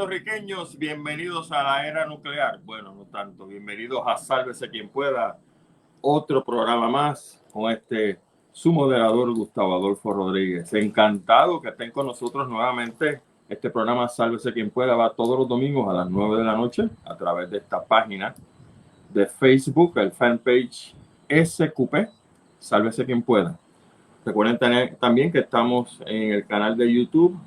puertorriqueños, bienvenidos a la era nuclear. Bueno, no tanto. Bienvenidos a Sálvese Quien Pueda, otro programa más con su moderador Gustavo Adolfo Rodríguez. Encantado que estén con nosotros nuevamente. Este programa Sálvese Quien Pueda va todos los domingos a las 9 de la noche a través de esta página de Facebook, el fanpage SQP, Sálvese Quien Pueda. Recuerden también que estamos en el canal de YouTube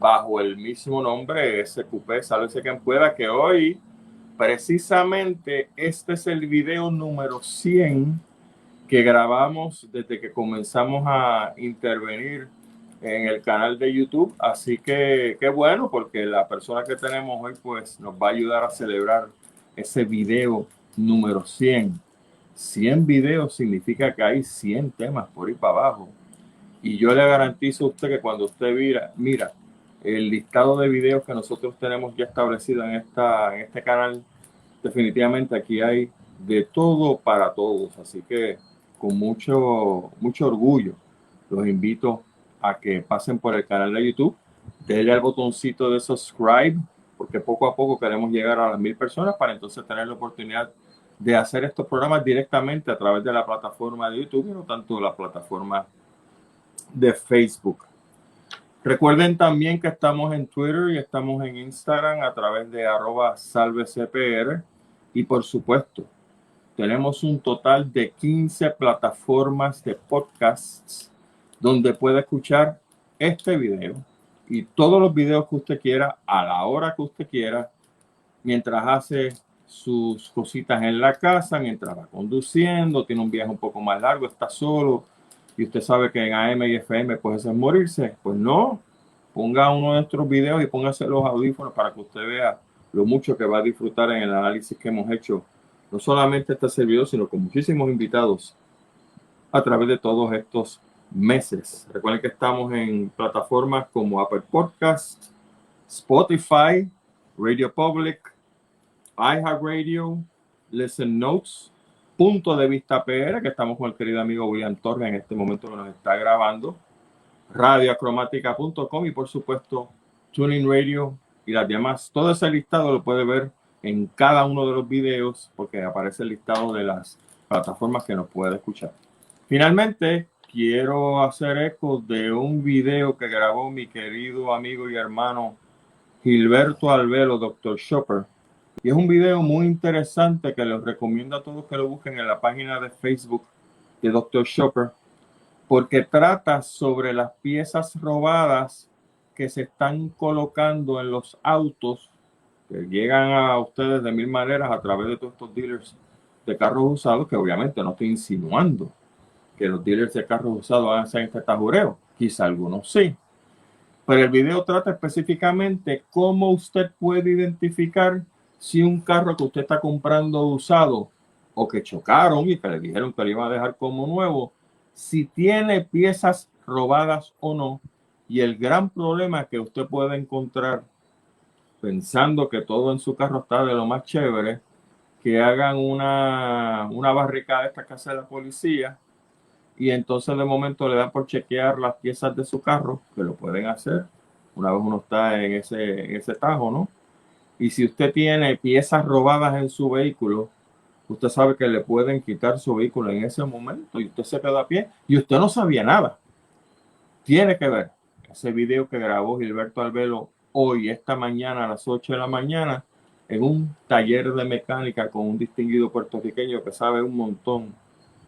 bajo el mismo nombre, SQP, Sálvese Quien Pueda, que hoy, precisamente, este es el video número 100 que grabamos desde que comenzamos a intervenir en el canal de YouTube. Así que qué bueno, porque la persona que tenemos hoy pues nos va a ayudar a celebrar ese video número 100. 100 videos significa que hay 100 temas por ahí para abajo. Y yo le garantizo a usted que cuando usted mira el listado de videos que nosotros tenemos ya establecido en este canal, definitivamente aquí hay de todo para todos. Así que con mucho orgullo los invito a que pasen por el canal de YouTube, denle al botoncito de subscribe, porque poco a poco queremos llegar a las 1000 personas para entonces tener la oportunidad de hacer estos programas directamente a través de la plataforma de YouTube y no tanto la plataforma de Facebook. Recuerden también que estamos en Twitter y estamos en Instagram a través de @salvecpr, y por supuesto tenemos un total de 15 plataformas de podcasts donde puede escuchar este video y todos los videos que usted quiera a la hora que usted quiera, mientras hace sus cositas en la casa, mientras va conduciendo, tiene un viaje un poco más largo, está solo y usted sabe que en AM y FM puede ser morirse. Pues no, ponga uno de nuestros videos y póngase los audífonos para que usted vea lo mucho que va a disfrutar en el análisis que hemos hecho, no solamente este servidor, sino con muchísimos invitados a través de todos estos meses. Recuerden que estamos en plataformas como Apple Podcasts, Spotify, Radio Public, iHeartRadio, Listen Notes, Punto de Vista PR, que estamos con el querido amigo William Torres en este momento que nos está grabando, radioacromática.com y por supuesto Tuning Radio y las demás. Todo ese listado lo puede ver en cada uno de los videos porque aparece el listado de las plataformas que nos puede escuchar. Finalmente, quiero hacer eco de un video que grabó mi querido amigo y hermano Gilberto Albelo, Dr. Chopper. Y es un video muy interesante que les recomiendo a todos que lo busquen en la página de Facebook de Dr. Chopper, porque trata sobre las piezas robadas que se están colocando en los autos que llegan a ustedes de mil maneras a través de todos estos dealers de carros usados, que obviamente no estoy insinuando que los dealers de carros usados hacen este tajureo, quizá algunos sí. Pero el video trata específicamente cómo usted puede identificar si un carro que usted está comprando usado o que chocaron y que le dijeron que lo iban a dejar como nuevo, si tiene piezas robadas o no. Y el gran problema que usted puede encontrar pensando que todo en su carro está de lo más chévere, que hagan una barricada esta que hace la policía y entonces de momento le dan por chequear las piezas de su carro, que lo pueden hacer una vez uno está en ese tajo, ¿no? Y si usted tiene piezas robadas en su vehículo, usted sabe que le pueden quitar su vehículo en ese momento y usted se queda a pie y usted no sabía nada. Tiene que ver ese video que grabó Gilberto Albelo hoy, esta mañana a las 8 de la mañana, en un taller de mecánica con un distinguido puertorriqueño que sabe un montón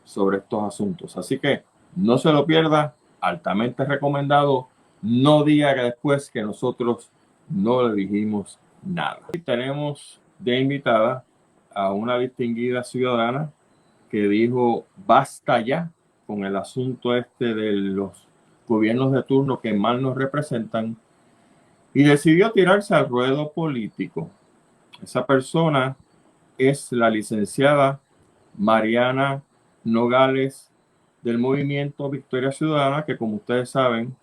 sobre estos asuntos. Así que no se lo pierda, altamente recomendado. No diga que después que nosotros no le dijimos nada. Y tenemos de invitada a una distinguida ciudadana que dijo basta ya con el asunto de los gobiernos de turno que mal nos representan y decidió tirarse al ruedo político. Esa persona es la licenciada Mariana Nogales del movimiento Victoria Ciudadana, que como ustedes saben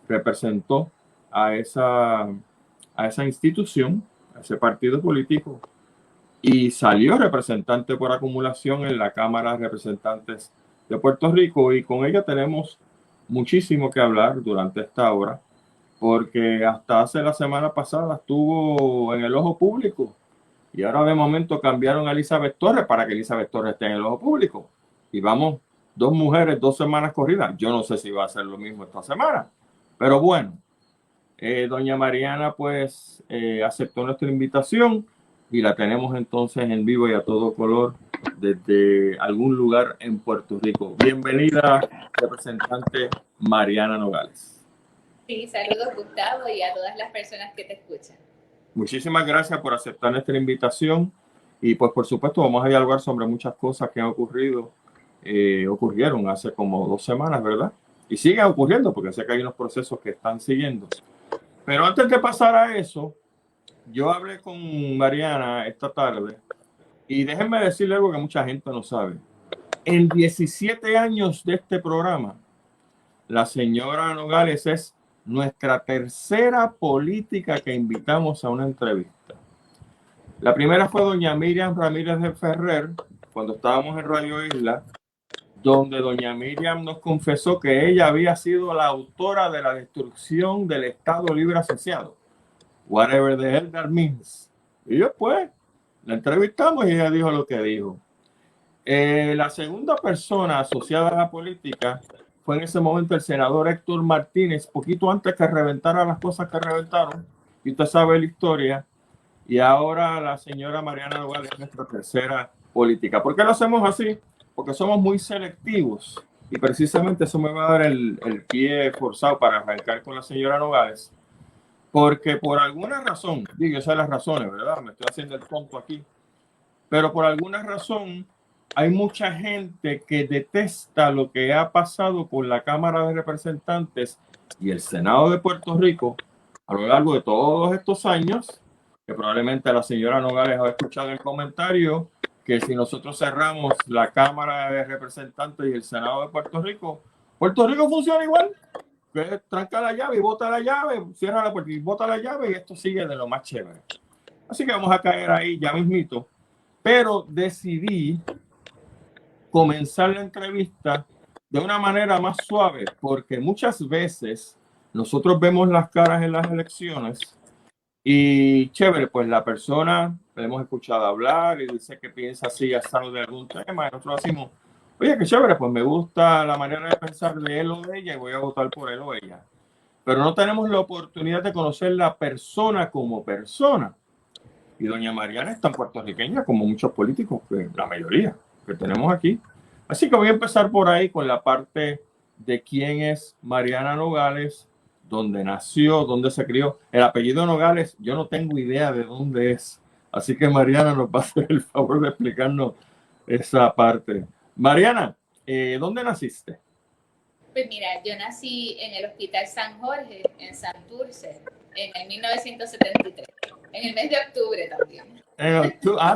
representó a esa institución, a ese partido político, y salió representante por acumulación en la Cámara de Representantes de Puerto Rico, y con ella tenemos muchísimo que hablar durante esta hora. porque hasta hace la semana pasada estuvo en el ojo público y ahora de momento cambiaron a Elizabeth Torres para que Elizabeth Torres esté en el ojo público. Y vamos, 2 mujeres, 2 semanas corridas. Yo no sé si va a ser lo mismo esta semana, pero bueno, doña Mariana pues aceptó nuestra invitación y la tenemos entonces en vivo y a todo color desde algún lugar en Puerto Rico. Bienvenida, representante Mariana Nogales. Sí, saludos Gustavo y a todas las personas que te escuchan. Muchísimas gracias por aceptar nuestra invitación y pues por supuesto vamos a dialogar sobre muchas cosas que han ocurrido, ocurrieron hace como 2 semanas, ¿verdad? Y siguen ocurriendo porque sé que hay unos procesos que están siguiendo. Pero antes de pasar a eso, yo hablé con Mariana esta tarde y déjenme decirle algo que mucha gente no sabe. En 17 años de este programa, la señora Nogales es nuestra tercera política que invitamos a una entrevista. La primera fue doña Miriam Ramírez de Ferrer, cuando estábamos en Radio Isla, donde doña Miriam nos confesó que ella había sido la autora de la destrucción del Estado Libre Asociado, whatever the hell that means. Y después la entrevistamos y ella dijo lo que dijo. La segunda persona asociada a la política fue en ese momento el senador Héctor Martínez, poquito antes que reventara las cosas que reventaron, y usted sabe la historia. Y ahora la señora Mariana Nogales es nuestra tercera política. ¿Por qué lo hacemos así? Porque somos muy selectivos y precisamente eso me va a dar el pie forzado para arrancar con la señora Nogales. Porque por alguna razón, digo, yo sé las razones, ¿verdad? Me estoy haciendo el tonto aquí. Pero por alguna razón hay mucha gente que detesta lo que ha pasado con la Cámara de Representantes y el Senado de Puerto Rico a lo largo de todos estos años, que probablemente la señora Nogales ha escuchado el comentario que si nosotros cerramos la Cámara de Representantes y el Senado de Puerto Rico funciona igual. Que tranca la llave y bota la llave, cierra la puerta y bota la llave y esto sigue de lo más chévere. Así que vamos a caer ahí ya mismito. Pero decidí comenzar la entrevista de una manera más suave, porque muchas veces nosotros vemos las caras en las elecciones y chévere, pues la persona le hemos escuchado hablar y dice que piensa así, asado de algún tema, y nosotros decimos, oye, qué chévere, pues me gusta la manera de pensar de él o de ella y voy a votar por él o ella. Pero no tenemos la oportunidad de conocer la persona como persona. Y doña Mariana es tan puertorriqueña como muchos políticos, la mayoría que tenemos aquí. Así que voy a empezar por ahí con la parte de quién es Mariana Nogales, dónde nació, dónde se crió. El apellido Nogales, yo no tengo idea de dónde es. Así que Mariana nos va a hacer el favor de explicarnos esa parte. Mariana, ¿dónde naciste? Pues mira, yo nací en el Hospital San Jorge, en Santurce, en el 1973, en el mes de octubre también.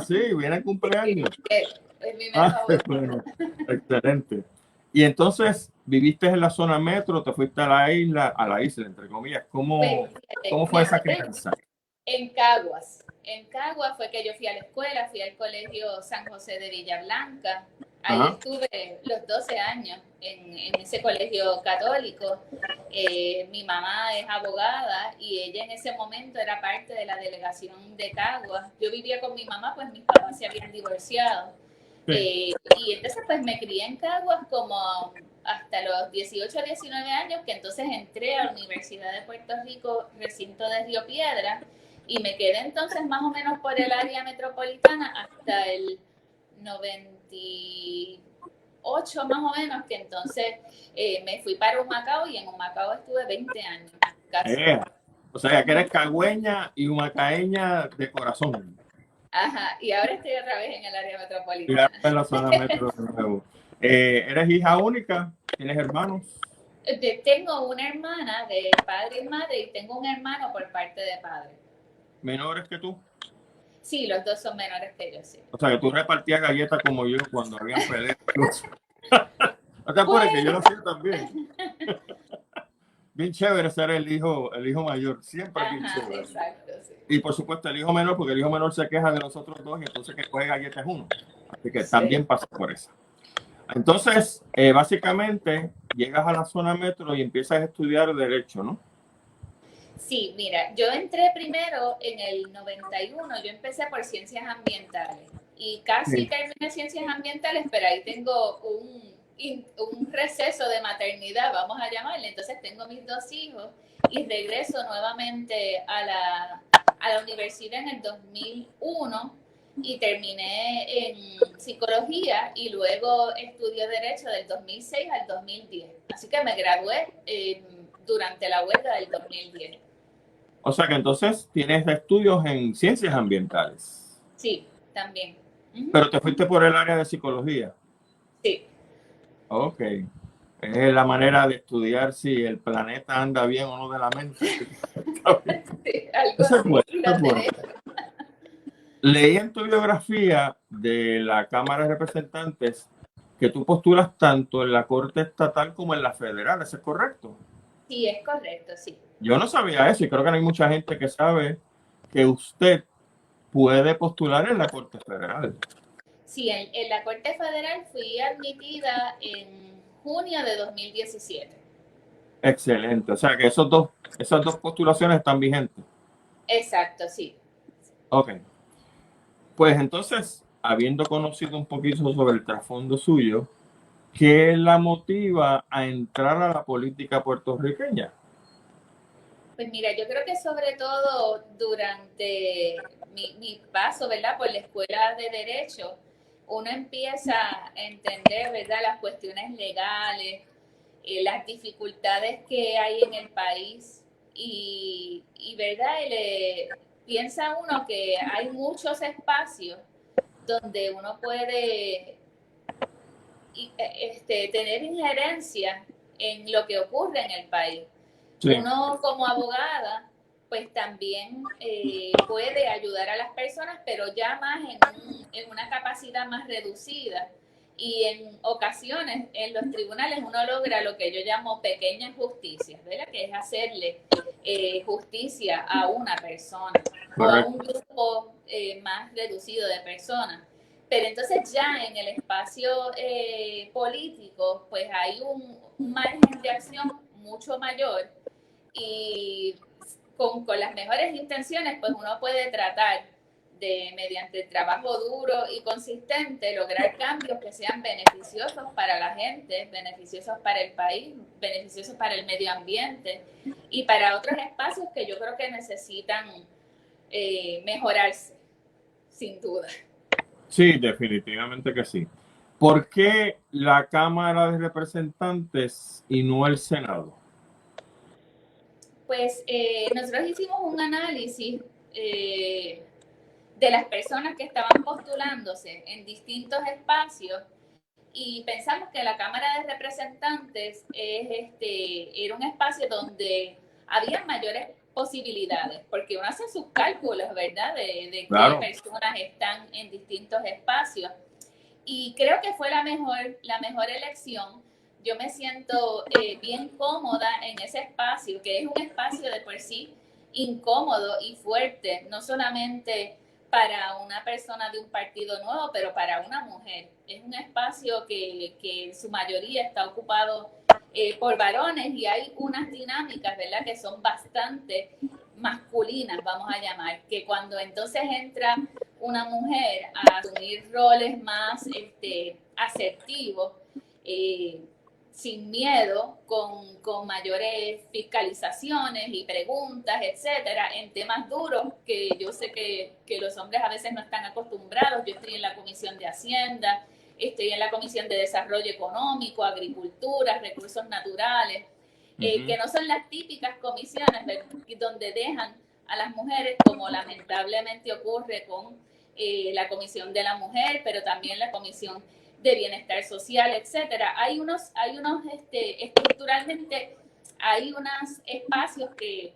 Sí, viene el cumpleaños. Es mi mes favorito. Bueno, excelente. Y entonces, ¿viviste en la zona metro? ¿Te fuiste a la isla, entre comillas? ¿Cómo fue esa crianza? En Caguas. En Caguas fue que yo fui a la escuela, fui al colegio San José de Villa Blanca. Ahí estuve los 12 años en ese colegio católico. Mi mamá es abogada y ella en ese momento era parte de la delegación de Caguas. Yo vivía con mi mamá, pues mis papás se habían divorciado. Sí. Y entonces pues me crié en Caguas como hasta los 18 o 19 años, que entonces entré a la Universidad de Puerto Rico, recinto de Río Piedra, y me quedé entonces más o menos por el área metropolitana hasta el 98 más o menos, que entonces me fui para Humacao y en Humacao estuve 20 años. O sea, que eres cagüeña y humacaeña de corazón. Ajá, y ahora estoy otra vez en el área metropolitana. Y en la zona metro de nuevo. ¿Eres hija única? ¿Tienes hermanos? Tengo una hermana de padre y madre y tengo un hermano por parte de padre. ¿Menores que tú? Sí, los dos son menores que yo, sí. O sea, que tú repartías galletas como yo cuando había peleas. No te apures, que yo lo hacía también. Bien chévere ser el hijo mayor, siempre bien chévere. Exacto, sí. Y por supuesto el hijo menor, porque el hijo menor se queja de los otros dos y entonces que coge galletas uno. Así que también pasa por eso. Entonces, básicamente, llegas a la zona metro y empiezas a estudiar Derecho, ¿no? Sí, mira, yo entré primero en el 91, yo empecé por ciencias ambientales y casi Sí. terminé ciencias ambientales, pero ahí tengo un receso de maternidad, vamos a llamarle. Entonces tengo mis 2 hijos y regreso nuevamente a la universidad en el 2001 y terminé en psicología y luego estudié Derecho del 2006 al 2010. Así que me gradué durante la huelga del 2010. O sea que entonces tienes estudios en ciencias ambientales. Sí, también. Pero te fuiste por el área de psicología. Sí. Ok. Es la manera de estudiar si el planeta anda bien o no de la mente. Sí, algo Eso es así. bueno, eso es bueno. Leí en tu biografía de la Cámara de Representantes que tú postulas tanto en la Corte Estatal como en la Federal. ¿Eso es correcto? Sí, es correcto, sí. Yo no sabía eso y creo que no hay mucha gente que sabe que usted puede postular en la Corte Federal. Sí, en la Corte Federal fui admitida en junio de 2017. Excelente. O sea que esas dos postulaciones están vigentes. Exacto, sí. Ok. Pues entonces, habiendo conocido un poquito sobre el trasfondo suyo, ¿qué la motiva a entrar a la política puertorriqueña? Pues mira, yo creo que sobre todo durante mi paso, ¿verdad? Por la escuela de Derecho, uno empieza a entender, ¿verdad? Las cuestiones legales, las dificultades que hay en el país y ¿verdad? Piensa uno que hay muchos espacios donde uno puede tener injerencia en lo que ocurre en el país. Sí. Uno como abogada, pues también puede ayudar a las personas, pero ya más en una capacidad más reducida. Y en ocasiones en los tribunales uno logra lo que yo llamo pequeñas justicias, ¿verdad? Que es hacerle justicia a una persona o a un grupo más reducido de personas. Pero entonces ya en el espacio político, pues hay un margen de acción mucho mayor y con las mejores intenciones, pues uno puede tratar de, mediante trabajo duro y consistente, lograr cambios que sean beneficiosos para la gente, beneficiosos para el país, beneficiosos para el medio ambiente y para otros espacios que yo creo que necesitan mejorarse, sin duda. Sí, definitivamente que sí. ¿Por qué la Cámara de Representantes y no el Senado? Pues nosotros hicimos un análisis de las personas que estaban postulándose en distintos espacios y pensamos que la Cámara de Representantes era un espacio donde había mayores posibilidades, porque uno hace sus cálculos, ¿verdad? De Claro. qué personas están en distintos espacios. Y creo que fue la mejor elección. Yo me siento bien cómoda en ese espacio, que es un espacio de por sí incómodo y fuerte, no solamente para una persona de un partido nuevo, pero para una mujer. Es un espacio que en su mayoría está ocupado por varones y hay unas dinámicas, ¿verdad?, que son bastante masculinas, vamos a llamar, que cuando entonces entra una mujer a asumir roles más asertivos, sin miedo, con mayores fiscalizaciones y preguntas, etcétera, en temas duros que yo sé que los hombres a veces no están acostumbrados. Yo estoy en la Comisión de Hacienda, estoy en la Comisión de Desarrollo Económico, Agricultura, Recursos Naturales, que no son las típicas comisiones donde dejan a las mujeres, como lamentablemente ocurre con la Comisión de la Mujer, pero también la Comisión de Bienestar Social, etcétera. Hay unos estructuralmente, hay unos espacios que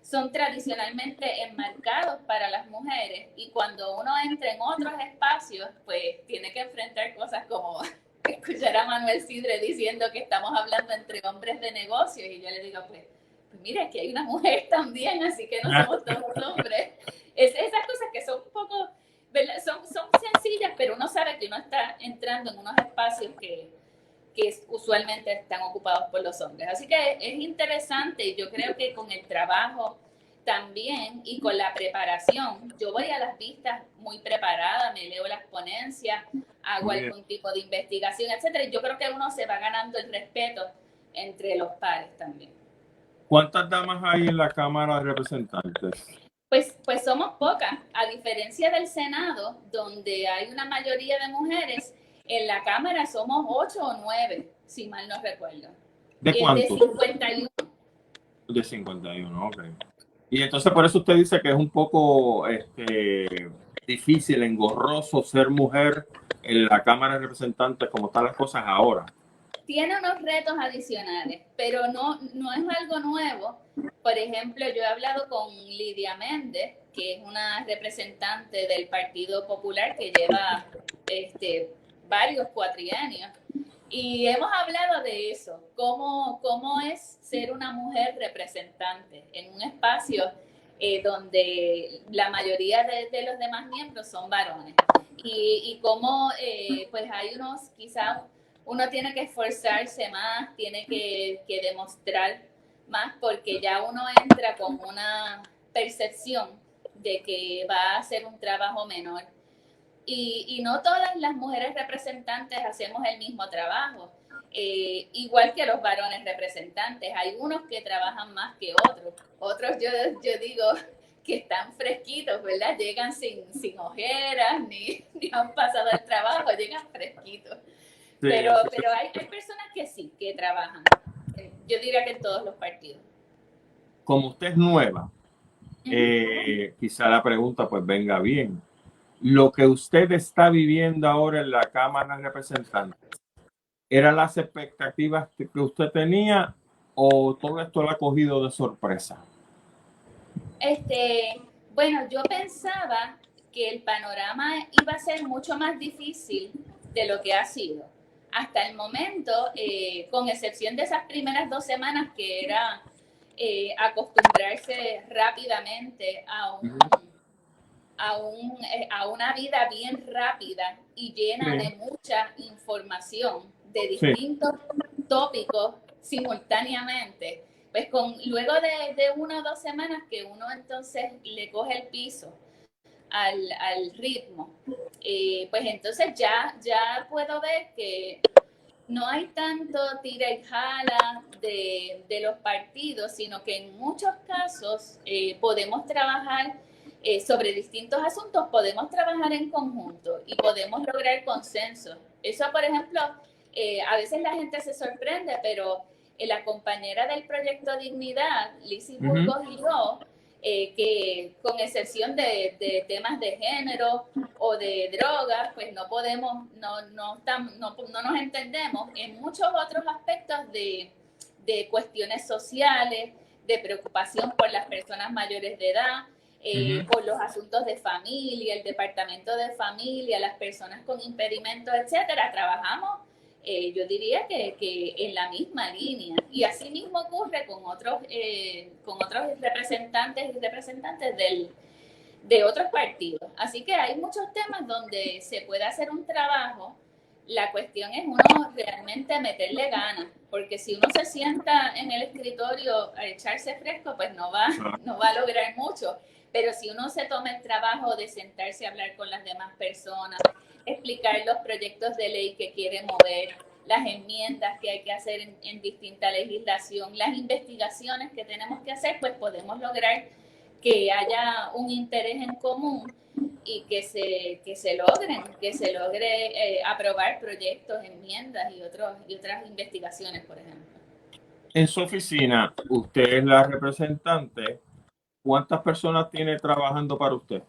son tradicionalmente enmarcados para las mujeres y cuando uno entra en otros espacios, pues tiene que enfrentar cosas como escuchar a Manuel Sidre diciendo que estamos hablando entre hombres de negocios y yo le digo, pues mira, aquí hay una mujer también, así que no somos todos hombres. Esas cosas que son un poco, ¿verdad? Son sencillas, pero uno sabe que uno está entrando en unos espacios que usualmente están ocupados por los hombres. Así que es interesante y yo creo que con el trabajo también, y con la preparación, yo voy a las vistas muy preparada, me leo las ponencias, hago algún tipo de investigación, etcétera. Y yo creo que uno se va ganando el respeto entre los pares también. ¿Cuántas damas hay en la Cámara de Representantes? Pues somos pocas, a diferencia del Senado, donde hay una mayoría de mujeres, en la Cámara somos 8 o 9, si mal no recuerdo. ¿De cuánto? De 51. De 51, ok. Y entonces por eso usted dice que es un poco difícil, engorroso ser mujer en la Cámara de Representantes como están las cosas ahora. Tiene unos retos adicionales, pero no es algo nuevo. Por ejemplo, yo he hablado con Lidia Méndez, que es una representante del Partido Popular que lleva varios cuatrienios, y hemos hablado de eso, cómo es ser una mujer representante en un espacio donde la mayoría de los demás miembros son varones. Y cómo pues hay quizás uno tiene que esforzarse más, tiene que demostrar más, porque ya uno entra con una percepción de que va a hacer un trabajo menor. Y no todas las mujeres representantes hacemos el mismo trabajo, igual que los varones representantes. Hay unos que trabajan más que otros. Otros yo digo que están fresquitos, ¿verdad? Llegan sin ojeras, ni han pasado el trabajo, llegan fresquitos. Sí, pero hay personas que sí, que trabajan. Yo diría que en todos los partidos. Como usted es nueva, quizá la pregunta pues venga bien. Lo que usted está viviendo ahora en la Cámara de Representantes, ¿eran las expectativas que usted tenía o todo esto lo ha cogido de sorpresa? Bueno, yo pensaba que el panorama iba a ser mucho más difícil de lo que ha sido. Hasta el momento, con excepción de esas primeras 2 semanas que era acostumbrarse rápidamente a una vida bien rápida y llena de mucha información de distintos tópicos simultáneamente, pues luego de 1 o 2 semanas que uno entonces le coge el piso al ritmo, pues entonces ya puedo ver que no hay tanto tira y jala de los partidos, sino que en muchos casos podemos trabajar sobre distintos asuntos, podemos trabajar en conjunto y podemos lograr consenso. Eso, por ejemplo, a veces la gente se sorprende, pero la compañera del Proyecto Dignidad, Lizzy Burgos y yo, que con excepción de temas de género o de drogas, pues no nos entendemos en muchos otros aspectos de cuestiones sociales, de preocupación por las personas mayores de edad, por los asuntos de familia, el departamento de familia, las personas con impedimentos, etcétera. Trabajamos, yo diría que en la misma línea. Y así mismo ocurre con otros representantes y representantes de otros partidos. Así que hay muchos temas donde se puede hacer un trabajo. La cuestión es uno realmente meterle ganas, porque si uno se sienta en el escritorio a echarse fresco, pues no va a lograr mucho. Pero si uno se toma el trabajo de sentarse a hablar con las demás personas, explicar los proyectos de ley que quiere mover, las enmiendas que hay que hacer en distinta legislación, las investigaciones que tenemos que hacer, pues podemos lograr que haya un interés en común y que se logre aprobar proyectos, enmiendas y otras investigaciones, por ejemplo. En su oficina, usted es la representante. ¿Cuántas personas tiene trabajando para usted?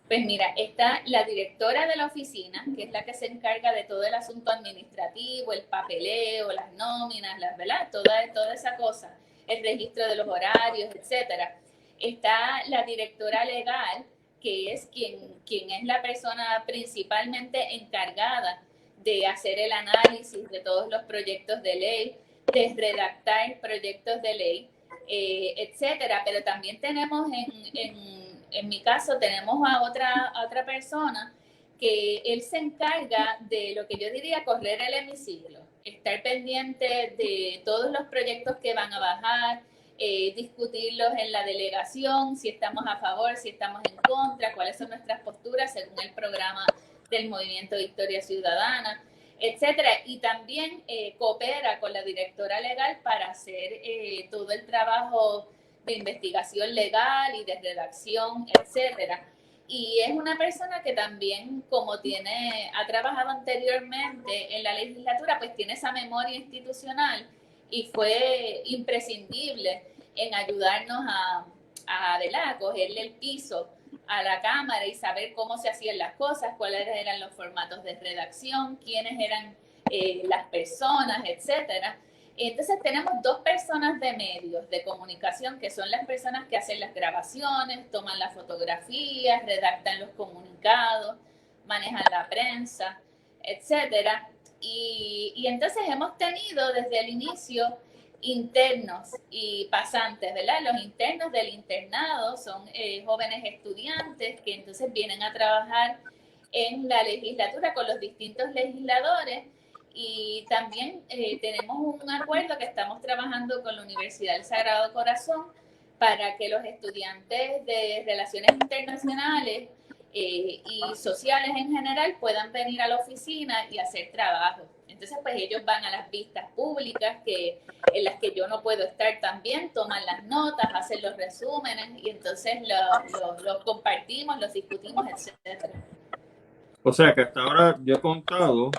Pues mira, está la directora de la oficina, que es la que se encarga de todo el asunto administrativo, el papeleo, las nóminas, ¿verdad? Toda esa cosa, el registro de los horarios, etcétera. Está la directora legal, que es quien es la persona principalmente encargada de hacer el análisis de todos los proyectos de ley, de redactar proyectos de ley, etcétera. Pero también tenemos en mi caso, tenemos a otra persona que él se encarga de lo que yo diría correr el hemiciclo, estar pendiente de todos los proyectos que van a bajar, discutirlos en la delegación, si estamos a favor, si estamos en contra, cuáles son nuestras posturas según el programa del Movimiento Victoria Ciudadana, etcétera. Y también coopera con la directora legal para hacer todo el trabajo de investigación legal y de redacción, etcétera. Y es una persona que también, como ha trabajado anteriormente en la legislatura, pues tiene esa memoria institucional y fue imprescindible en ayudarnos a cogerle el piso a la Cámara y saber cómo se hacían las cosas, cuáles eran los formatos de redacción, quiénes eran las personas, etcétera. Entonces tenemos 2 personas de medios de comunicación que son las personas que hacen las grabaciones, toman las fotografías, redactan los comunicados, manejan la prensa, etcétera. Y entonces hemos tenido desde el inicio internos y pasantes, ¿verdad? Los internos del internado son jóvenes estudiantes que entonces vienen a trabajar en la legislatura con los distintos legisladores. Y también tenemos un acuerdo que estamos trabajando con la Universidad del Sagrado Corazón para que los estudiantes de Relaciones Internacionales y sociales en general puedan venir a la oficina y hacer trabajo. Entonces, pues ellos van a las vistas públicas en las que yo no puedo estar también, toman las notas, hacen los resúmenes y entonces los compartimos, los discutimos, etcétera. O sea que hasta ahora yo he contado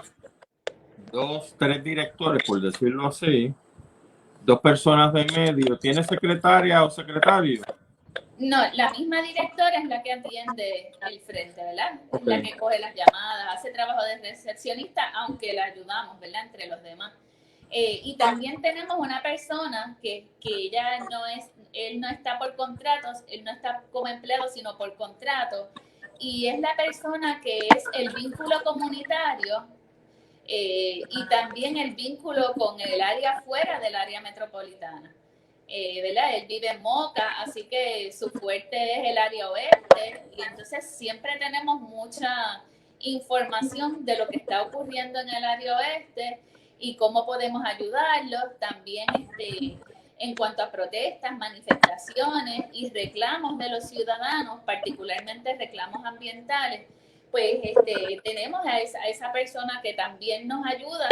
2, 3 directores, por decirlo así, 2 personas de medio. ¿Tiene secretaria o secretario? No, la misma directora es la que atiende el frente, ¿verdad? Okay. Es la que coge las llamadas, hace trabajo de recepcionista, aunque la ayudamos, ¿verdad? Entre los demás. Y también tenemos una persona que él no está por contratos, él no está como empleado, sino por contrato. Y es la persona que es el vínculo comunitario y también el vínculo con el área fuera del área metropolitana. ¿Verdad? Él vive en Moca, así que su fuerte es el área oeste y entonces siempre tenemos mucha información de lo que está ocurriendo en el área oeste y cómo podemos ayudarlos. También en cuanto a protestas, manifestaciones y reclamos de los ciudadanos, particularmente reclamos ambientales, pues tenemos a esa persona que también nos ayuda.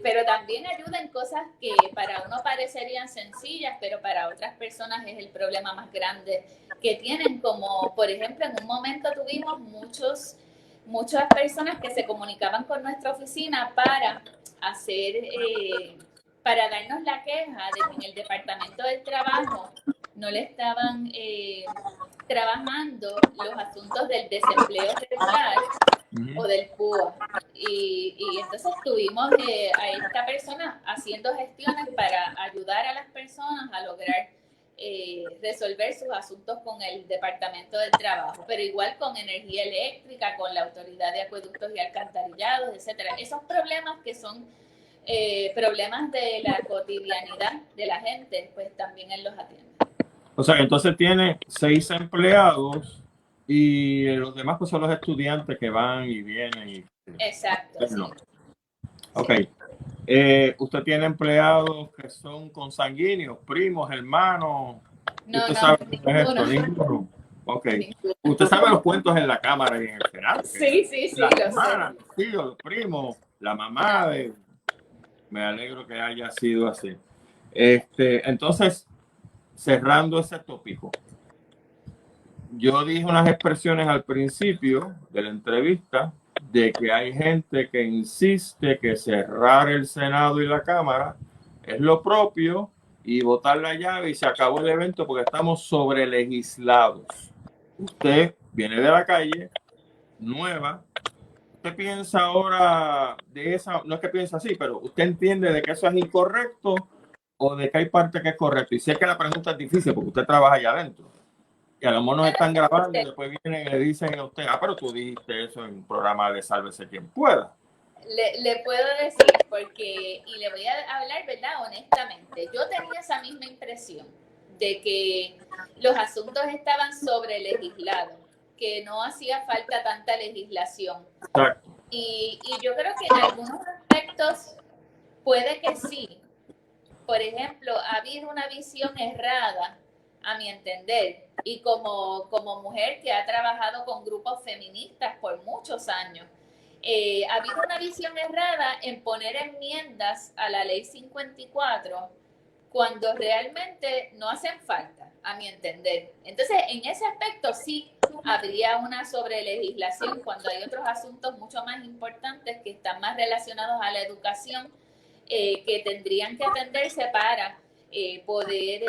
Pero también ayuda en cosas que para uno parecerían sencillas, pero para otras personas es el problema más grande que tienen, como por ejemplo en un momento tuvimos muchas personas que se comunicaban con nuestra oficina para darnos la queja de que en el Departamento del Trabajo no le estaban trabajando los asuntos del desempleo regular o del PUA. Y entonces tuvimos a esta persona haciendo gestiones para ayudar a las personas a lograr resolver sus asuntos con el Departamento del Trabajo, pero igual con energía eléctrica, con la Autoridad de Acueductos y Alcantarillados, etcétera. Esos problemas que son problemas de la cotidianidad de la gente, pues también él los atiende. O sea, entonces tiene 6 empleados y los demás pues son los estudiantes que van y vienen. Exacto. Sí. Ok. ¿Usted tiene empleados que son consanguíneos, primos, hermanos? No, ¿Usted no, sabe cómo es esto? Ninguno. Ok. ¿Usted sabe los cuentos en la Cámara y en el Senado? Sí, la hermana, los tíos, los primos, la mamá de... Me alegro que haya sido así. Entonces, cerrando ese tópico, yo dije unas expresiones al principio de la entrevista de que hay gente que insiste que cerrar el Senado y la Cámara es lo propio y botar la llave y se acabó el evento porque estamos sobre legislados. Usted viene de la calle, nueva. ¿Usted piensa ahora de esa? No es que piensa así, pero usted entiende de que eso es incorrecto o de que hay parte que es correcto. Y sé que la pregunta es difícil porque usted trabaja allá adentro. Y a lo mejor nos están grabando y después vienen y le dicen a usted, pero tú dijiste eso en un programa de Sálvese quien pueda. Le puedo decir, y le voy a hablar, ¿verdad? Honestamente, yo tenía esa misma impresión de que los asuntos estaban sobre legislados, que no hacía falta tanta legislación. Exacto. Y yo creo que en algunos aspectos puede que sí, por ejemplo, ha habido una visión errada, a mi entender, y como mujer que ha trabajado con grupos feministas por muchos años, ha habido una visión errada en poner enmiendas a la ley 54 cuando realmente no hacen falta, a mi entender. Entonces, en ese aspecto sí habría una sobrelegislación cuando hay otros asuntos mucho más importantes que están más relacionados a la educación, que tendrían que atenderse para poder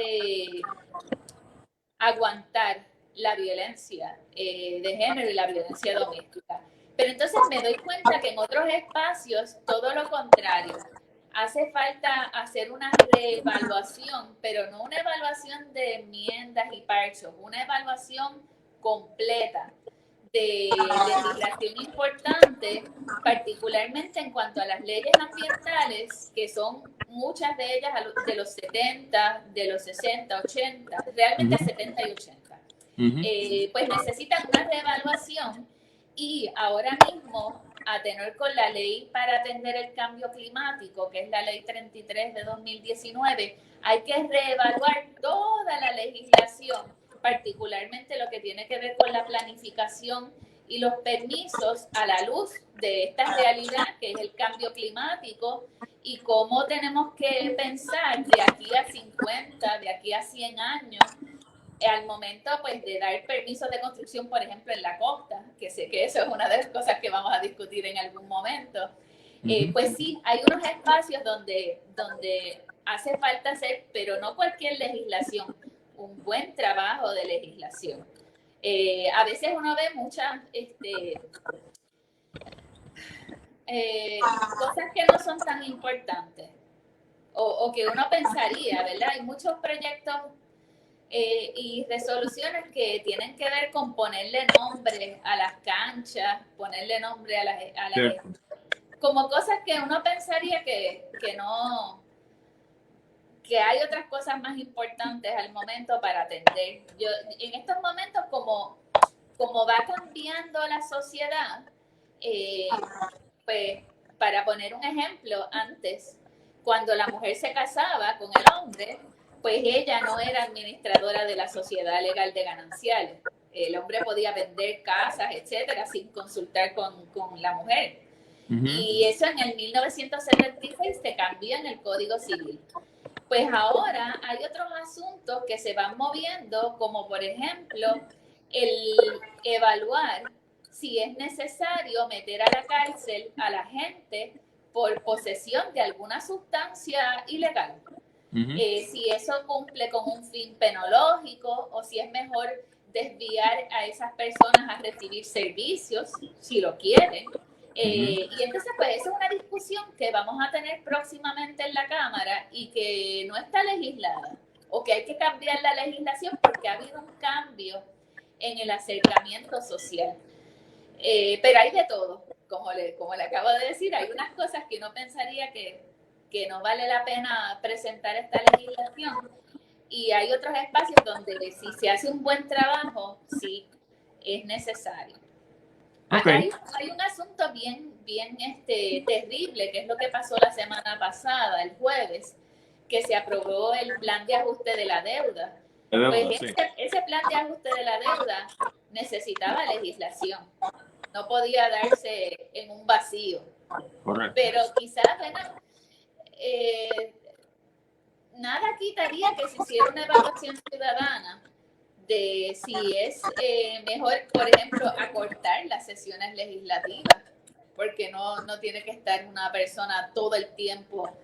aguantar la violencia de género y la violencia doméstica. Pero entonces me doy cuenta que en otros espacios todo lo contrario. Hace falta hacer una reevaluación, pero no una evaluación de enmiendas y parchos, una evaluación completa de legislación importante, particularmente en cuanto a las leyes ambientales, que son muchas de ellas de los 70, de los 60, 80, realmente 70 y 80. Pues necesitan una reevaluación y ahora mismo, a tenor con la ley para atender el cambio climático, que es la ley 33 de 2019, hay que reevaluar toda la legislación, particularmente lo que tiene que ver con la planificación y los permisos a la luz de esta realidad que es el cambio climático y cómo tenemos que pensar de aquí a 50, de aquí a 100 años, al momento pues de dar permisos de construcción, por ejemplo, en la costa, que sé que eso es una de las cosas que vamos a discutir en algún momento. Pues sí, hay unos espacios donde hace falta hacer, pero no cualquier legislación, un buen trabajo de legislación. A veces uno ve muchas cosas que no son tan importantes o que uno pensaría, ¿verdad? Hay muchos proyectos y resoluciones que tienen que ver con ponerle nombre a las canchas, ponerle nombre a las como cosas que uno pensaría que no, que hay otras cosas más importantes al momento para atender. Yo, en estos momentos, como va cambiando la sociedad, pues, para poner un ejemplo, antes, cuando la mujer se casaba con el hombre, pues ella no era administradora de la sociedad legal de gananciales. El hombre podía vender casas, etcétera, sin consultar con la mujer. Y eso en el 1976 se cambió en el Código Civil. Pues ahora hay otros asuntos que se van moviendo, como por ejemplo el evaluar si es necesario meter a la cárcel a la gente por posesión de alguna sustancia ilegal. Si eso cumple con un fin penológico o si es mejor desviar a esas personas a recibir servicios, si lo quieren. Y entonces, pues, esa es una discusión que vamos a tener próximamente en la Cámara y que no está legislada o que hay que cambiar la legislación porque ha habido un cambio en el acercamiento social. Pero hay de todo, como le acabo de decir, hay unas cosas que uno pensaría que no vale la pena presentar esta legislación y hay otros espacios donde si se hace un buen trabajo, sí, es necesario. Okay. Hay un asunto bien terrible, que es lo que pasó la semana pasada, el jueves, que se aprobó el plan de ajuste de la deuda. Pues sí. ese plan de ajuste de la deuda necesitaba legislación. No podía darse en un vacío. Correcto. Pero quizás, bueno, nada quitaría que se hiciera una evaluación ciudadana de si es mejor, por ejemplo, acortar las sesiones legislativas, porque no tiene que estar una persona todo el tiempo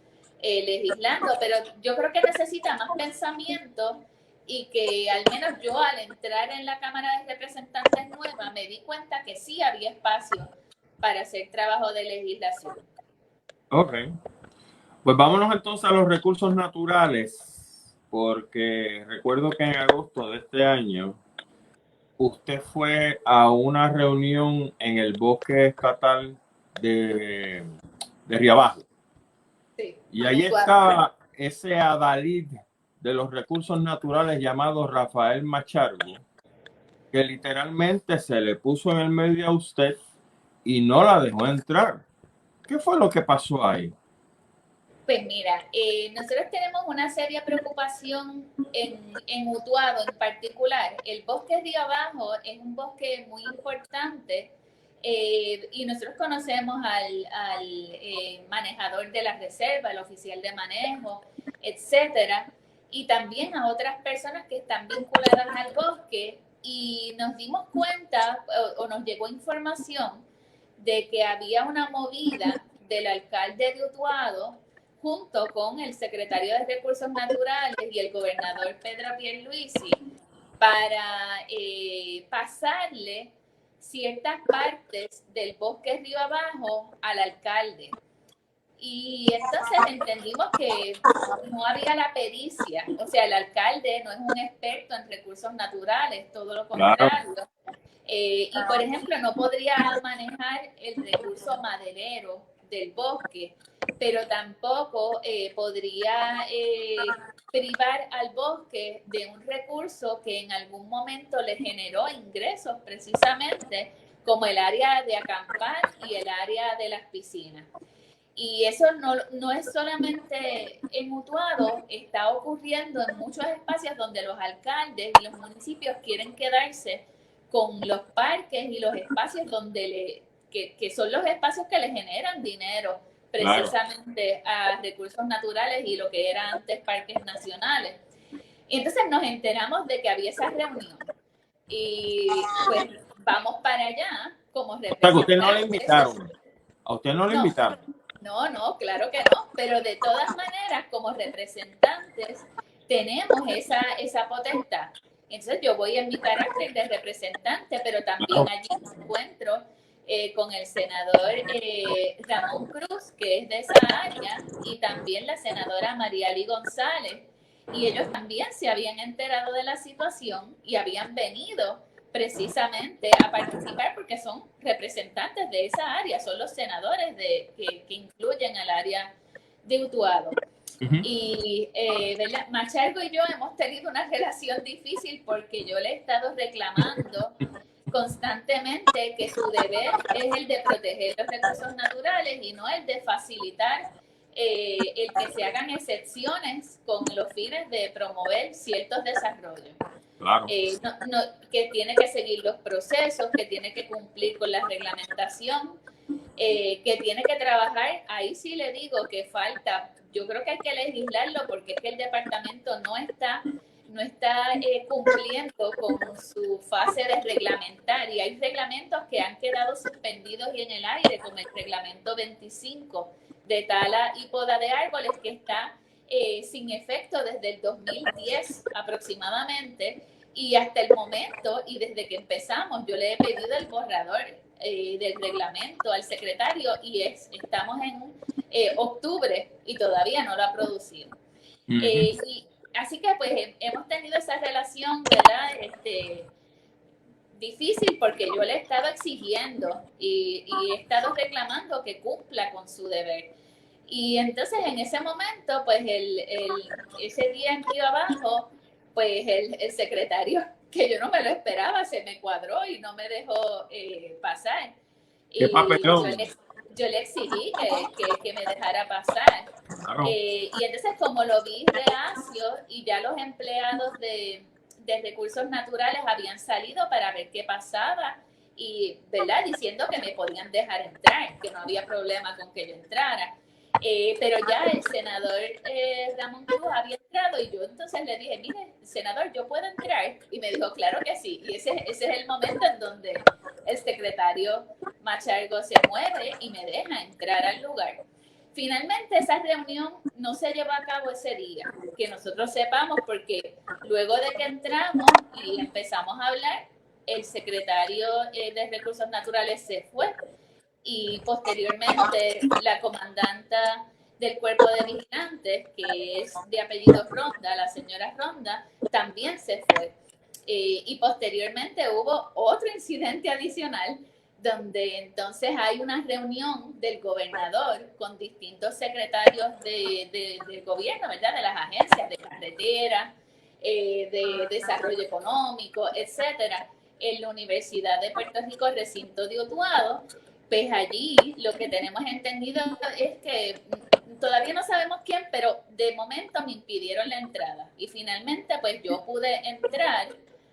legislando, pero yo creo que necesita más pensamiento y que al menos yo al entrar en la Cámara de Representantes nueva me di cuenta que sí había espacio para hacer trabajo de legislación. Ok. Pues vámonos entonces a los recursos naturales, porque recuerdo que en agosto de este año usted fue a una reunión en el bosque estatal de Riabajo. Sí. Y ahí estaba ese adalid de los recursos naturales llamado Rafael Machargo, que literalmente se le puso en el medio a usted y no la dejó entrar. ¿Qué fue lo que pasó ahí? Pues mira, nosotros tenemos una seria preocupación en Utuado en particular. El bosque Río Abajo es un bosque muy importante y nosotros conocemos al manejador de la reserva, el oficial de manejo, etcétera, y también a otras personas que están vinculadas al bosque, y nos dimos cuenta o nos llegó información de que había una movida del alcalde de Utuado junto con el secretario de Recursos Naturales y el gobernador Pedro Pierluisi para pasarle ciertas partes del bosque Río Abajo al alcalde. Y entonces entendimos que no había la pericia, o sea, el alcalde no es un experto en recursos naturales, todo lo contrario. Claro. Y por ejemplo, no podría manejar el recurso maderero del bosque, pero tampoco podría privar al bosque de un recurso que en algún momento le generó ingresos, precisamente como el área de acampar y el área de las piscinas. Y eso no es solamente en Utuado, está ocurriendo en muchos espacios donde los alcaldes y los municipios quieren quedarse con los parques y los espacios donde que son los espacios que le generan dinero precisamente a recursos naturales y lo que era antes parques nacionales. Y entonces nos enteramos de que había esa reunión y pues vamos para allá como representantes. ¿A usted no le invitaron? ¿A usted no le invitaron? No, claro que no, pero de todas maneras, como representantes, tenemos esa potestad. Entonces yo voy en mi carácter de representante, pero también allí me encuentro con el senador Ramón Cruz, que es de esa área, y también la senadora Mariali González. Y ellos también se habían enterado de la situación y habían venido precisamente a participar porque son representantes de esa área, son los senadores que incluyen al área de Utuado. Y Machargo y yo hemos tenido una relación difícil porque yo le he estado reclamando constantemente que su deber es el de proteger los recursos naturales y no el de facilitar el que se hagan excepciones con los fines de promover ciertos desarrollos. Claro. Que tiene que seguir los procesos, que tiene que cumplir con la reglamentación, que tiene que trabajar. Ahí sí le digo que falta, yo creo que hay que legislarlo porque es que el departamento no está cumpliendo con su fase de reglamentar, y hay reglamentos que han quedado suspendidos y en el aire, como el reglamento 25 de tala y poda de árboles, que está sin efecto desde el 2010 aproximadamente, y hasta el momento, y desde que empezamos, yo le he pedido el borrador del reglamento al secretario y estamos en octubre y todavía no lo ha producido. Así que pues hemos tenido esa relación, ¿verdad? Difícil porque yo le he estado exigiendo y he estado reclamando que cumpla con su deber. Y entonces en ese momento, pues ese día en Río Abajo, pues el secretario, que yo no me lo esperaba, se me cuadró y no me dejó pasar. ¿Qué papelón? Yo le exigí que me dejara pasar. Claro. Y entonces como lo vi reacio y ya los empleados de recursos naturales habían salido para ver qué pasaba y, ¿verdad?, diciendo que me podían dejar entrar, que no había problema con que yo entrara. Pero ya el senador Ramón Cruz había entrado y yo entonces le dije, mire, senador, ¿yo puedo entrar? Y me dijo, claro que sí. Y ese es el momento en donde el secretario Machargo se mueve y me deja entrar al lugar. Finalmente esa reunión no se llevó a cabo ese día, que nosotros sepamos, porque luego de que entramos y empezamos a hablar, el secretario de Recursos Naturales se fue y posteriormente la comandanta del cuerpo de vigilantes, que es de apellido Ronda, la señora Ronda, también se fue. Y posteriormente hubo otro incidente adicional donde entonces hay una reunión del gobernador con distintos secretarios del gobierno, ¿verdad?, de las agencias de carretera, de desarrollo económico, etcétera, en la Universidad de Puerto Rico, recinto de Utuado. Pues allí lo que tenemos entendido es que todavía no sabemos quién, pero de momento me impidieron la entrada. Y finalmente, pues yo pude entrar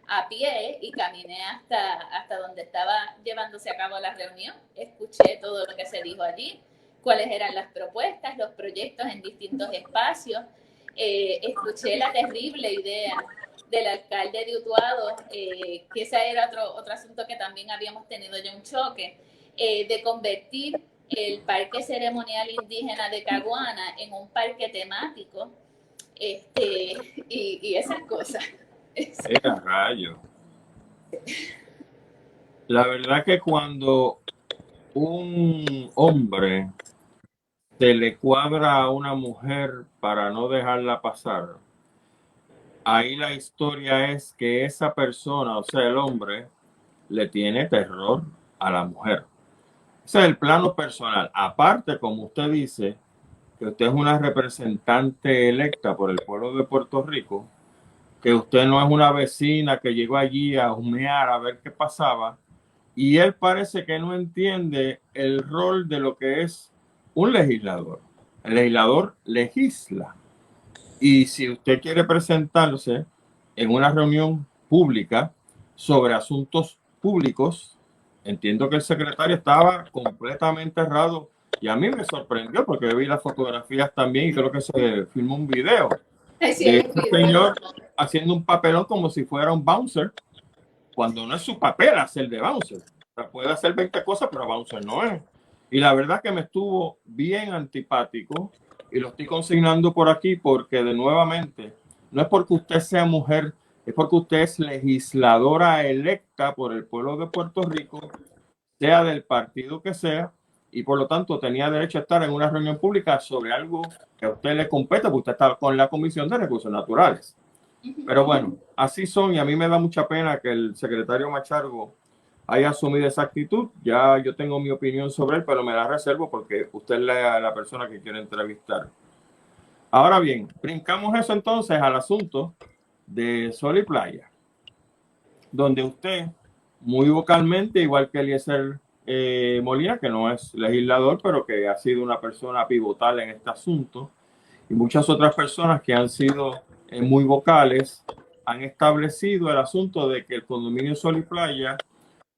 a pie y caminé hasta donde estaba llevándose a cabo la reunión. Escuché todo lo que se dijo allí, cuáles eran las propuestas, los proyectos en distintos espacios. Escuché la terrible idea del alcalde de Utuado, que ese era otro asunto que también habíamos tenido ya un choque, de convertir el Parque Ceremonial Indígena de Caguana en un parque temático, y esas cosas. Era rayo. La verdad que cuando un hombre se le cuadra a una mujer para no dejarla pasar, ahí la historia es que esa persona, o sea, el hombre, le tiene terror a la mujer. Ese es el plano personal. Aparte, como usted dice, que usted es una representante electa por el pueblo de Puerto Rico, que usted no es una vecina que llegó allí a humear a ver qué pasaba, y él parece que no entiende el rol de lo que es un legislador. El legislador legisla. Y si usted quiere presentarse en una reunión pública sobre asuntos públicos, entiendo que el secretario estaba completamente errado. Y a mí me sorprendió porque vi las fotografías también y creo que se filmó un video Sí, de este señor haciendo un papelón como si fuera un bouncer, cuando no es su papel hacer de bouncer. O sea, puede hacer 20 cosas, pero bouncer no es. Y la verdad que me estuvo bien antipático y lo estoy consignando por aquí porque de nuevamente, no es porque usted sea mujer, es porque usted es legisladora electa por el pueblo de Puerto Rico, sea del partido que sea, y por lo tanto tenía derecho a estar en una reunión pública sobre algo que a usted le compete, porque usted está con la Comisión de Recursos Naturales. Pero bueno, así son y a mí me da mucha pena que el secretario Machargo haya asumido esa actitud. Ya yo tengo mi opinión sobre él, pero me la reservo porque usted es la persona que quiere entrevistar. Ahora bien, brincamos eso entonces al asunto de Sol y Playa, donde usted, muy vocalmente, igual que Eliezer Molina, que no es legislador, pero que ha sido una persona pivotal en este asunto, y muchas otras personas que han sido muy vocales, han establecido el asunto de que el condominio Sol y Playa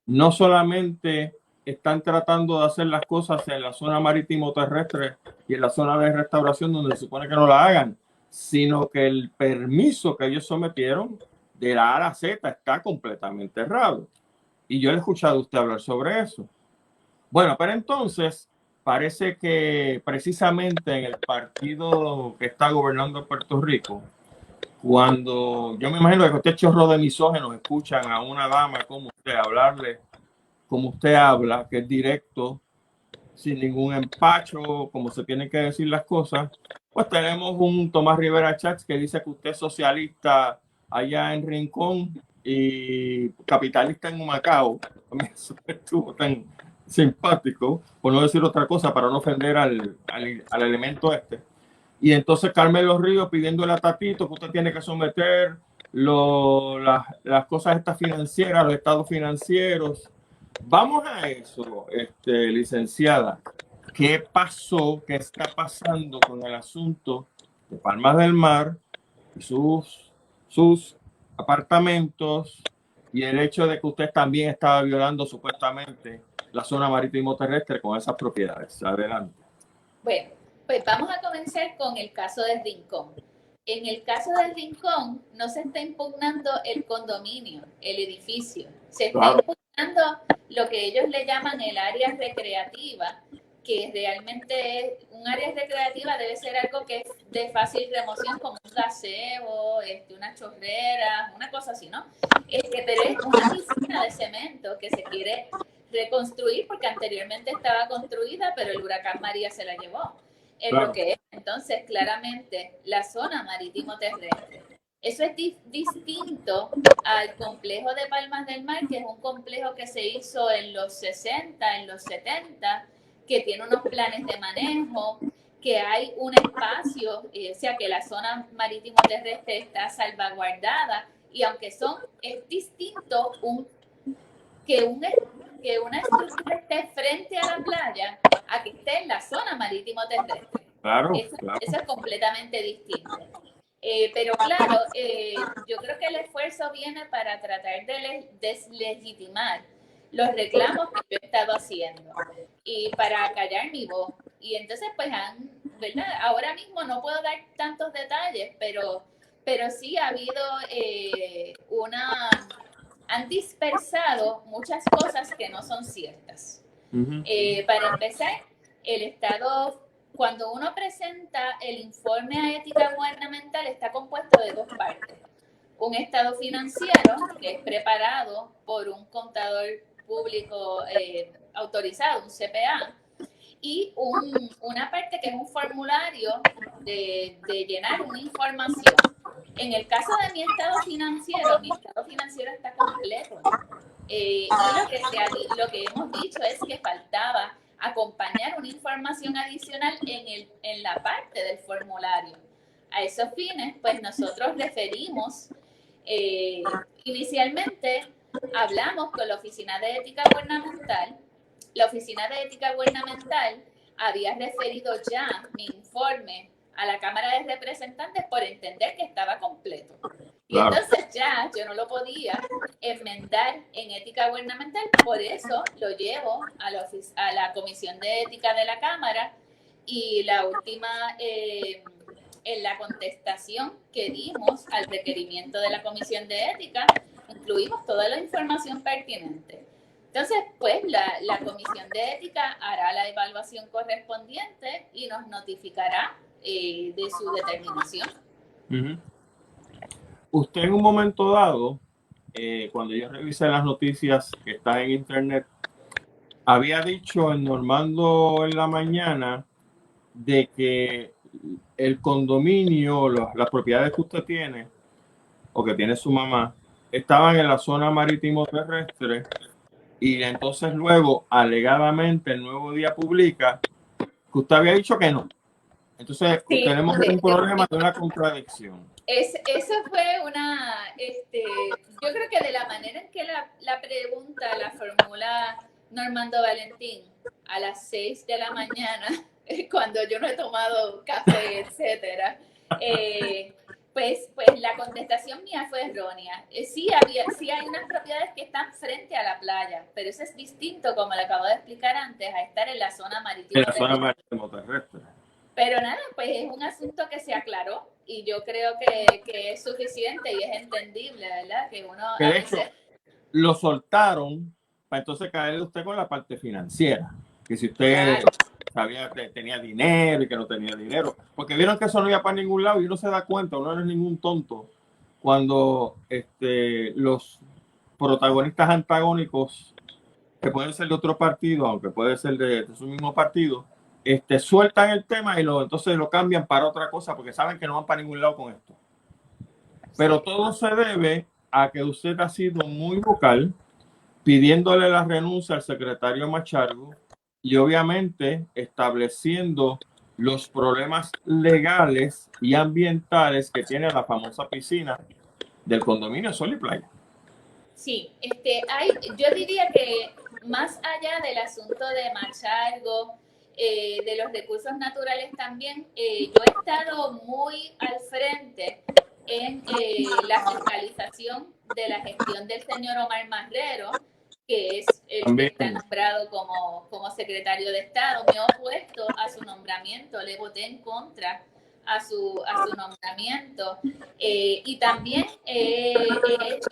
no solamente están tratando de hacer las cosas en la zona marítimo terrestre y en la zona de restauración donde se supone que no la hagan, sino que el permiso que ellos sometieron de la A a la Z está completamente errado. Y yo he escuchado a usted hablar sobre eso. Bueno, pero entonces parece que precisamente en el partido que está gobernando Puerto Rico, cuando yo me imagino que usted chorro de misógenos escuchan a una dama como usted hablarle, como usted habla, que es directo, sin ningún empacho, como se tienen que decir las cosas, pues tenemos un Tomás Rivera Chats que dice que usted es socialista allá en Rincón y capitalista en Humacao. Eso estuvo tan simpático, por no decir otra cosa, para no ofender al elemento este. Y entonces Carmelo Ríos pidiéndole a Tatito que usted tiene que someter las cosas estas financieras, los estados financieros. Vamos a eso, licenciada. ¿Qué pasó? ¿Qué está pasando con el asunto de Palmas del Mar y sus apartamentos y el hecho de que usted también estaba violando supuestamente la zona marítimo terrestre con esas propiedades? Adelante. Bueno, pues vamos a comenzar con el caso del Rincón. En el caso del Rincón no se está impugnando el condominio, el edificio. Se está impugnando lo que ellos le llaman el área recreativa, que realmente es un área recreativa, debe ser algo que es de fácil remoción, como un gazebo, una chorrera, una cosa así, ¿no? Pero es una piscina de cemento que se quiere reconstruir porque anteriormente estaba construida, pero el huracán María se la llevó. Es lo que es entonces claramente la zona marítimo terrestre. Eso es distinto al complejo de Palmas del Mar, que es un complejo que se hizo en los 60, en los 70, que tiene unos planes de manejo, que hay un espacio, o sea que la zona marítimo terrestre está salvaguardada, y aunque es distinto que una estructura esté frente a la playa a que esté en la zona marítimo terrestre. Claro, Eso, claro. eso es completamente distinto. Pero claro, yo creo que el esfuerzo viene para tratar de deslegitimar los reclamos que yo he estado haciendo y para callar mi voz. Y entonces, pues, ¿verdad? Ahora mismo no puedo dar tantos detalles, pero sí ha habido han dispersado muchas cosas que no son ciertas. Para empezar, el Estado, cuando uno presenta el informe a ética gubernamental, está compuesto de dos partes. Un estado financiero, que es preparado por un contador público autorizado, un CPA, y una parte que es un formulario de llenar una información. En el caso de mi estado financiero está completo. Y lo que hemos dicho es que faltaba acompañar una información adicional en la parte del formulario. A esos fines, pues nosotros referimos, inicialmente hablamos con la Oficina de Ética Gubernamental. La Oficina de Ética Gubernamental había referido ya mi informe a la Cámara de Representantes por entender que estaba completo. Y entonces ya yo no lo podía enmendar en ética gubernamental, por eso lo llevo a la Comisión de Ética de la Cámara y la última, en la contestación que dimos al requerimiento de la Comisión de Ética, incluimos toda la información pertinente. Entonces, pues la Comisión de Ética hará la evaluación correspondiente y nos notificará de su determinación. Usted en un momento dado, cuando yo revisé las noticias que están en internet, había dicho en Normando en la mañana de que el condominio, las propiedades que usted tiene o que tiene su mamá, estaban en la zona marítimo terrestre y entonces luego alegadamente el Nuevo Día publica que usted había dicho que no. Entonces sí, tenemos un problema de una contradicción. Eso fue yo creo que de la manera en que la pregunta la formula Normando Valentín a las 6 de la mañana, cuando yo no he tomado café, etcétera, pues la contestación mía fue errónea. Sí hay unas propiedades que están frente a la playa, pero eso es distinto, como le acabo de explicar antes, a estar en la zona marítimo terrestre. En la zona marítimo terrestre. Pero nada, pues es un asunto que se aclaró y yo creo que es suficiente y es entendible, ¿verdad? Que uno que de hecho lo soltaron para entonces caerle usted con la parte financiera. Que si usted sabía que tenía dinero y que no tenía dinero. Porque vieron que eso no iba para ningún lado y uno se da cuenta, uno no es ningún tonto, cuando los protagonistas antagónicos, que pueden ser de otro partido, aunque puede ser de su mismo partido, sueltan el tema y entonces lo cambian para otra cosa porque saben que no van para ningún lado con esto. Pero todo se debe a que usted ha sido muy vocal pidiéndole la renuncia al secretario Machargo y obviamente estableciendo los problemas legales y ambientales que tiene la famosa piscina del condominio Sol y Playa. Sí, yo diría que más allá del asunto de Machargo, de los recursos naturales también, yo he estado muy al frente en la fiscalización de la gestión del señor Omar Marrero, que es el que está nombrado como secretario de Estado. Me he opuesto a su nombramiento, le voté en contra a su nombramiento. Y también he hecho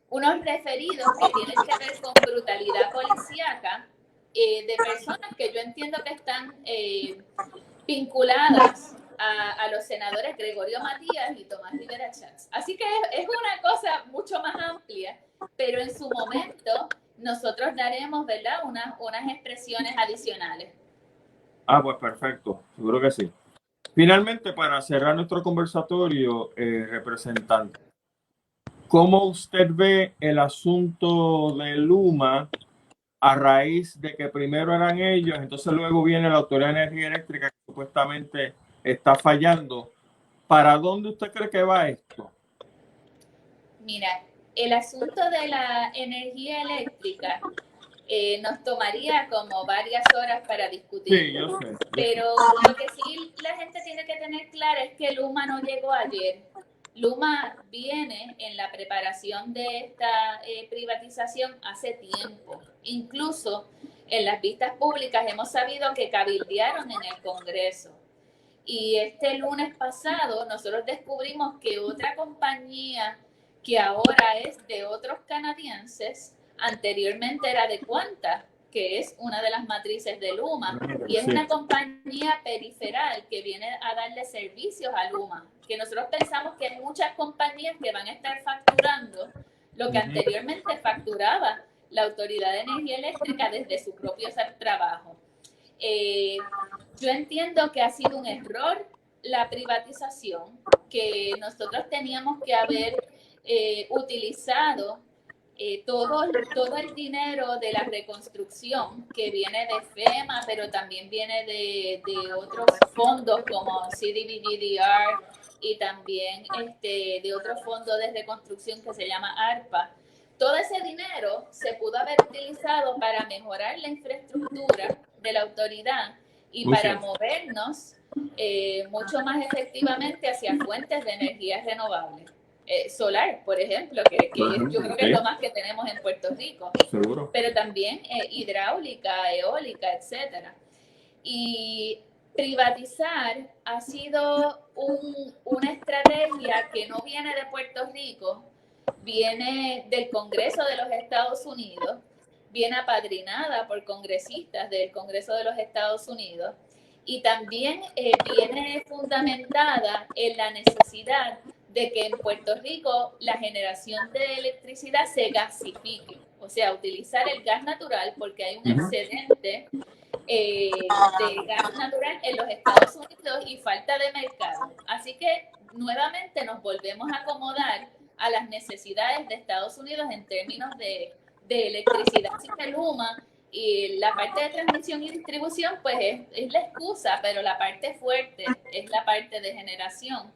unos referidos que tienen que ver con brutalidad policíaca de personas que yo entiendo que están vinculadas a los senadores Gregorio Matías y Tomás Rivera Chats. Así que es una cosa mucho más amplia, pero en su momento nosotros daremos, ¿verdad?, unas expresiones adicionales. Pues perfecto, seguro que sí. Finalmente, para cerrar nuestro conversatorio, representante, ¿cómo usted ve el asunto de Luma a raíz de que primero eran ellos, entonces luego viene la Autoridad de Energía Eléctrica que supuestamente está fallando? ¿Para dónde usted cree que va esto? Mira, el asunto de la energía eléctrica nos tomaría como varias horas para discutir. Sí, yo sé. Pero lo que sí la gente tiene que tener claro es que Luma no llegó ayer. Luma viene en la preparación de esta privatización hace tiempo. Incluso en las vistas públicas hemos sabido que cabildearon en el Congreso. Y este lunes pasado nosotros descubrimos que otra compañía que ahora es de otros canadienses, anteriormente era de Quanta, que es una de las matrices de Luma, y es una compañía periferal que viene a darle servicios a Luma, que nosotros pensamos que hay muchas compañías que van a estar facturando lo que anteriormente facturaba la Autoridad de Energía Eléctrica desde su propio trabajo. Yo entiendo que ha sido un error la privatización, que nosotros teníamos que haber utilizado todo el dinero de la reconstrucción que viene de FEMA, pero también viene de otros fondos como CDBGDR y también de otro fondo de reconstrucción que se llama ARPA. Todo ese dinero se pudo haber utilizado para mejorar la infraestructura de la autoridad y para movernos mucho más efectivamente hacia fuentes de energía renovable. Solar, por ejemplo, que yo creo que es lo más que tenemos en Puerto Rico. Seguro. Pero también hidráulica, eólica, etcétera. Y privatizar ha sido una estrategia que no viene de Puerto Rico, viene del Congreso de los Estados Unidos, viene apadrinada por congresistas del Congreso de los Estados Unidos y también viene fundamentada en la necesidad de que en Puerto Rico la generación de electricidad se gasifique, o sea, utilizar el gas natural porque hay un excedente de gas natural en los Estados Unidos y falta de mercado. Así que nuevamente nos volvemos a acomodar a las necesidades de Estados Unidos en términos de electricidad. Así que Luma y la parte de transmisión y distribución pues es la excusa, pero la parte fuerte es la parte de generación.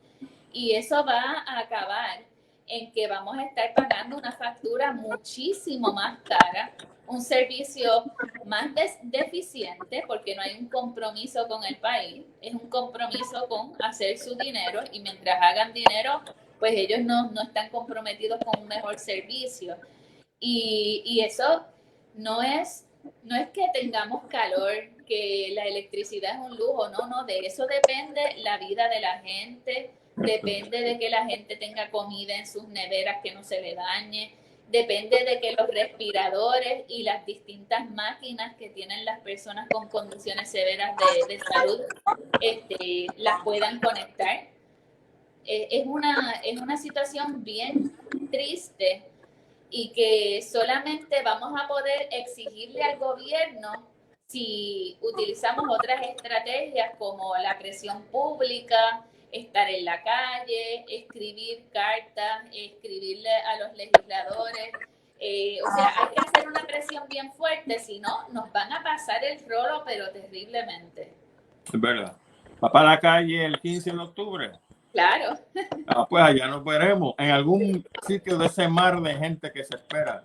Y eso va a acabar en que vamos a estar pagando una factura muchísimo más cara, un servicio más deficiente, porque no hay un compromiso con el país, es un compromiso con hacer su dinero y mientras hagan dinero, pues ellos no están comprometidos con un mejor servicio. Y eso no es que tengamos calor, que la electricidad es un lujo, no, de eso depende la vida de la gente. Depende de que la gente tenga comida en sus neveras que no se le dañe. Depende de que los respiradores y las distintas máquinas que tienen las personas con condiciones severas de salud las puedan conectar. Es una situación bien triste y que solamente vamos a poder exigirle al gobierno si utilizamos otras estrategias como la presión pública, estar en la calle, escribir cartas, escribirle a los legisladores. O sea, hay que hacer una presión bien fuerte, si no, nos van a pasar el rolo, pero terriblemente. Es verdad. ¿Va para la calle el 15 de octubre? Claro. Pues allá nos veremos. En algún sitio de ese mar de gente que se espera.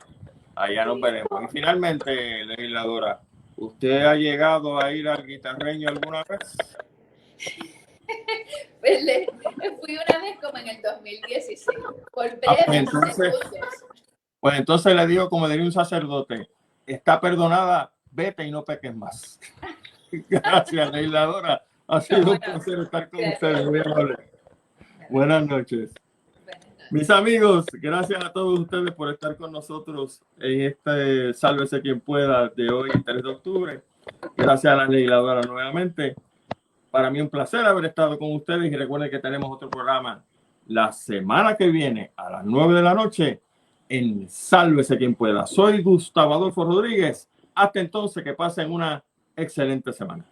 Allá nos veremos. Y finalmente, legisladora, ¿usted ha llegado a ir al Guitarreño alguna vez? Pues fui una vez como en el 2016, por breves pues entonces le digo, como diría un sacerdote, está perdonada, vete y no peques más. Gracias, legisladora. Ha sido un placer estar con ustedes. Muy amable. Buenas noches. Mis amigos, gracias a todos ustedes por estar con nosotros en este Sálvese quien pueda de hoy, 3 de octubre. Gracias a la legisladora nuevamente. Para mí un placer haber estado con ustedes y recuerden que tenemos otro programa la semana que viene a las 9 de la noche en Sálvese quien pueda. Soy Gustavo Adolfo Rodríguez. Hasta entonces, que pasen una excelente semana.